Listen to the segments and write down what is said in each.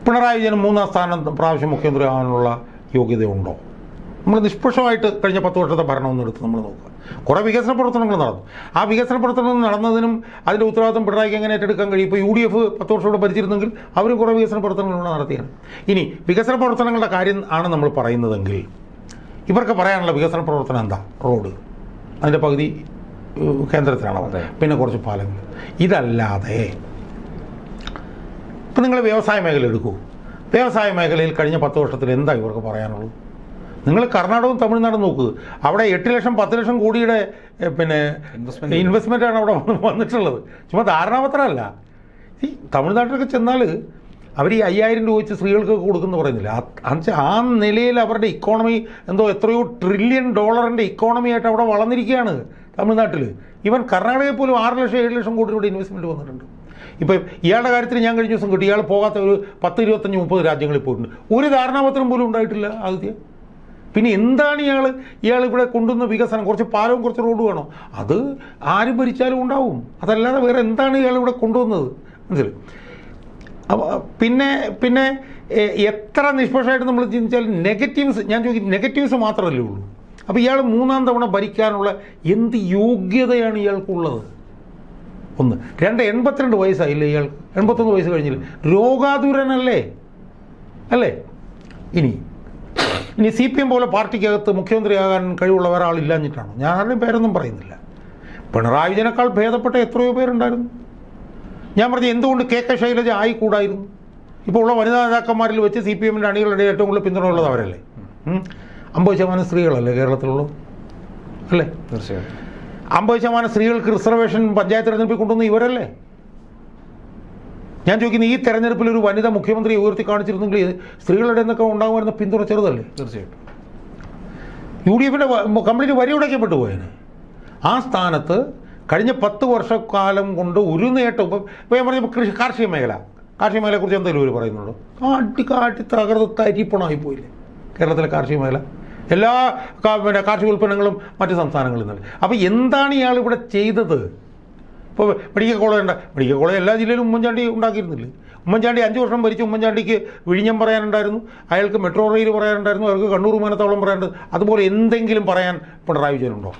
പിണറായി വിജയൻ 3-ാം സ്ഥാനം പ്രാവശ്യം മുഖ്യമന്ത്രി ആവാനുള്ള യോഗ്യതയുണ്ടോ? നമ്മൾ നിഷ്പക്ഷമായിട്ട് കഴിഞ്ഞ 10 വർഷത്തെ ഭരണം ഒന്നെടുത്ത് നമ്മൾ നോക്കുക. കുറേ വികസന പ്രവർത്തനങ്ങൾ നടന്നു. ആ വികസന പ്രവർത്തനങ്ങൾ നടന്നതിനും അതിൻ്റെ ഉത്തരവാദിത്വം പിണറായിക്ക് എങ്ങനെ ഏറ്റെടുക്കാൻ കഴിയും? ഇപ്പോൾ UDF 10 വർഷം കൂടെ ഭരിച്ചിരുന്നെങ്കിൽ അവരും കുറേ വികസന പ്രവർത്തനങ്ങൾ നടത്തിയാണ്. ഇനി വികസന പ്രവർത്തനങ്ങളുടെ കാര്യം ആണ് നമ്മൾ പറയുന്നതെങ്കിൽ ഇവർക്ക് പറയാനുള്ള വികസന പ്രവർത്തനം എന്താ? റോഡ്, അതിൻ്റെ പകുതി കേന്ദ്രത്തിലാണ്, പിന്നെ കുറച്ച് പാലങ്ങൾ. ഇതല്ലാതെ ഇപ്പം നിങ്ങൾ വ്യവസായ മേഖല എടുക്കൂ. വ്യവസായ മേഖലയിൽ കഴിഞ്ഞ 10 വർഷത്തിൽ എന്താ ഇവർക്ക് പറയാനുള്ളൂ? നിങ്ങൾ കർണാടകവും തമിഴ്നാടും നോക്കുക. അവിടെ 8 ലക്ഷം 10 ലക്ഷം കോടിയുടെ പിന്നെ ഇൻവെസ്റ്റ്മെൻറ്റാണ് അവിടെ വന്നിട്ടുള്ളത്. ചുമ്മാ ധാരണാപത്രമല്ല. ഈ തമിഴ്നാട്ടിലൊക്കെ ചെന്നാൽ അവർ ഈ 5000 രൂപ വെച്ച് സ്ത്രീകൾക്ക് കൊടുക്കുന്നു പറയുന്നില്ല. ആ നിലയിൽ അവരുടെ ഇക്കോണമി എത്രയോ $1 ട്രില്യൺ ഇക്കോണമി ആയിട്ട് അവിടെ വളർന്നിരിക്കുകയാണ് തമിഴ്നാട്ടിൽ. ഈവൻ കർണാടകയിൽ പോലും 6 ലക്ഷം 7 ലക്ഷം കോടി രൂപയുടെ ഇൻവെസ്റ്റ്മെൻറ്റ് വന്നിട്ടുണ്ട്. ഇപ്പം ഇയാളുടെ കാര്യത്തിൽ ഞാൻ കഴിഞ്ഞ ദിവസം കിട്ടി, ഇയാൾ പോകാത്ത ഒരു 10, 25, 30 രാജ്യങ്ങളിൽ പോയിട്ടുണ്ട്. ഒരു ധാരണാപത്രം പോലും ഉണ്ടായിട്ടില്ല ആദ്യം. പിന്നെ എന്താണ് ഇയാൾ ഇവിടെ കൊണ്ടുവന്ന വികസനം? കുറച്ച് പാലവും കുറച്ച് റോഡും വേണോ? അത് ആരും ഭരിച്ചാലും ഉണ്ടാവും. അതല്ലാതെ വേറെ എന്താണ് ഇയാൾ ഇവിടെ കൊണ്ടുവന്നത്? മനസ്സിലായി? പിന്നെ എത്ര നിഷ്പക്ഷമായിട്ട് നമ്മൾ ചിന്തിച്ചാൽ നെഗറ്റീവ്സ്, ഞാൻ ചോദിക്കും, നെഗറ്റീവ്സ് മാത്രമല്ലേ ഉള്ളൂ. അപ്പോൾ ഇയാൾ 3-ാം തവണ ഭരിക്കാനുള്ള എന്ത് യോഗ്യതയാണ് ഇയാൾക്കുള്ളത്? 1. 2, 82 വയസ്സായില്ലേ ഇയാൾക്ക്? 81 വയസ്സ് കഴിഞ്ഞില്ല. രോഗാതുരനല്ലേ? അല്ലേ? ഇനി CPM പോലെ പാർട്ടിക്കകത്ത് മുഖ്യമന്ത്രിയാകാൻ കഴിവുള്ള വേറെ ആളില്ലാഞ്ഞിട്ടാണോ? ഞാൻ ആരുടെയും പേരൊന്നും പറയുന്നില്ല. പിണറായി വിജയനേക്കാൾ ഭേദപ്പെട്ട എത്രയോ പേരുണ്ടായിരുന്നു. ഞാൻ പറഞ്ഞു, എന്തുകൊണ്ട് KK ശൈലജ ആയിക്കൂടായിരുന്നു? ഇപ്പോൾ ഉള്ള വനിതാ നേതാക്കന്മാരിൽ വെച്ച് CPMൻ്റെ അണികളുടെ ഏറ്റവും കൂടുതൽ പിന്തുണയുള്ളത് അവരല്ലേ? 50% സ്ത്രീകളല്ലേ കേരളത്തിലുള്ളത്? അല്ലേ? തീർച്ചയായും 50% സ്ത്രീകൾക്ക് റിസർവേഷൻ പഞ്ചായത്ത് തെരഞ്ഞെടുപ്പിൽ കൊണ്ടുവന്ന് ഇവരല്ലേ? ഞാൻ ചോദിക്കുന്നത്, ഈ തെരഞ്ഞെടുപ്പിൽ ഒരു വനിത മുഖ്യമന്ത്രിയെ ഉയർത്തി കാണിച്ചിരുന്നെങ്കിൽ സ്ത്രീകളുടെ എന്നൊക്കെ ഉണ്ടാകുമായിരുന്ന പിന്തുണ ചെറുതല്ലേ? തീർച്ചയായിട്ടും. UDFൻ്റെ കംപ്ലീറ്റ് വരിയുടയ്ക്കപ്പെട്ടു പോയേനെ. ആ സ്ഥാനത്ത് കഴിഞ്ഞ 10 വർഷക്കാലം കൊണ്ട് ഒരു നേട്ടം. ഇപ്പോൾ ഞാൻ പറഞ്ഞപ്പോൾ കാർഷിക മേഖലയെക്കുറിച്ച് എന്തെങ്കിലും ഒരു പറയുന്നുള്ളൂ? കാട്ടി തകർത്ത് തരിപ്പണമായി പോയില്ലേ കേരളത്തിലെ കാർഷിക മേഖല? എല്ലാ കാർഷിക ഉൽപ്പന്നങ്ങളും മറ്റ് സംസ്ഥാനങ്ങളിൽ നിന്നല്ലേ. അപ്പോൾ എന്താണ് ഇയാൾ ഇവിടെ ചെയ്തത്? ഇപ്പോൾ മെഡിക്കൽ കോളേജ് എല്ലാ ജില്ലയിലും ഉമ്മൻചാണ്ടി ഉണ്ടാക്കിയിരുന്നില്ലേ? ഉമ്മൻചാണ്ടി 5 വർഷം ഭരിച്ച് ഉമ്മൻചാണ്ടിക്ക് വിഴിഞ്ഞം പറയാനുണ്ടായിരുന്നു, അയാൾക്ക് മെട്രോ റെയിൽ പറയാനുണ്ടായിരുന്നു, അവർക്ക് കണ്ണൂർ വിമാനത്താവളം പറയാനുണ്ട്. അതുപോലെ എന്തെങ്കിലും പറയാൻ പിണറായി വിജയനുണ്ടോ?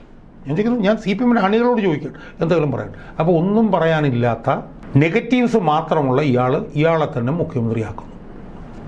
ഞാൻ CPMൻ്റെ അണികളോട് ചോദിക്കട്ടെ, എന്തെങ്കിലും പറയാൻ. അപ്പോൾ ഒന്നും പറയാനില്ലാത്ത നെഗറ്റീവ്സ് മാത്രമുള്ള ഇയാളെ തന്നെ മുഖ്യമന്ത്രിയാക്കുന്നു.